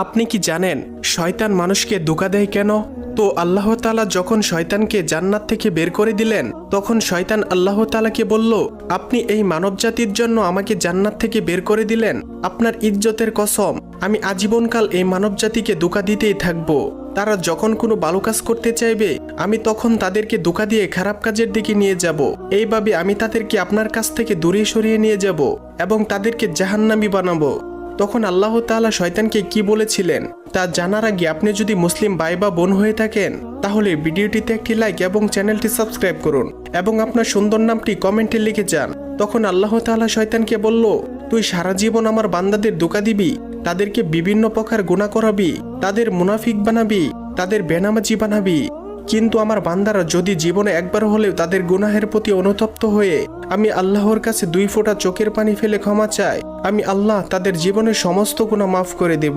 আপনি কি জানেন শয়তান মানুষকে ধোঁকা দেয় কেন? তো আল্লাহ তাআলা যখন শয়তানকে জান্নাত থেকে বের করে দিলেন, তখন শয়তান আল্লাহ তাআলাকে বলল, আপনি এই মানবজাতির জন্য আমাকে জান্নাত থেকে বের করে দিলেন, আপনার ইজ্জতের কসম, আমি আজীবনকাল এই মানবজাতিকে ধোঁকা দিতেই থাকবো। তারা যখন কোনো ভালো কাজ করতে চাইবে, আমি তখন তাদেরকে ধোঁকা দিয়ে খারাপ কাজের দিকে নিয়ে যাব। এইভাবে আমি তাদেরকে আপনার কাছ থেকে দূরে সরিয়ে নিয়ে যাব এবং তাদেরকে জাহান্নামী বানাবো। তখন আল্লাহ তাআলা শয়তানকে কি বলেছিলেন তা জানার আগে আপনি যদি মুসলিম ভাই বা বোন হয়ে থাকেন, তাহলে ভিডিওটিতে একটি লাইক এবং চ্যানেলটি সাবস্ক্রাইব করুন এবং আপনার সুন্দর নামটি কমেন্টে লিখে যান। তখন আল্লাহ তাআলা শয়তানকে বলল, তুই সারা জীবন আমার বান্দাদের ধোঁকা দিবি, তাদেরকে বিভিন্ন প্রকার গুনাহ করাবি, তাদের মুনাফিক বানাবি, তাদের বেনামাজি বানাবি। কিন্তু আমার বান্দারা যদি জীবনে একবার হলেও তাদের গুনাহের প্রতি অনুতপ্ত হয়ে আমি আল্লাহর কাছে 2 ফোঁটা চোখের পানি ফেলে ক্ষমা চায়, আমি আল্লাহ তাদের জীবনের সমস্ত গুনাহ মাফ করে দেব।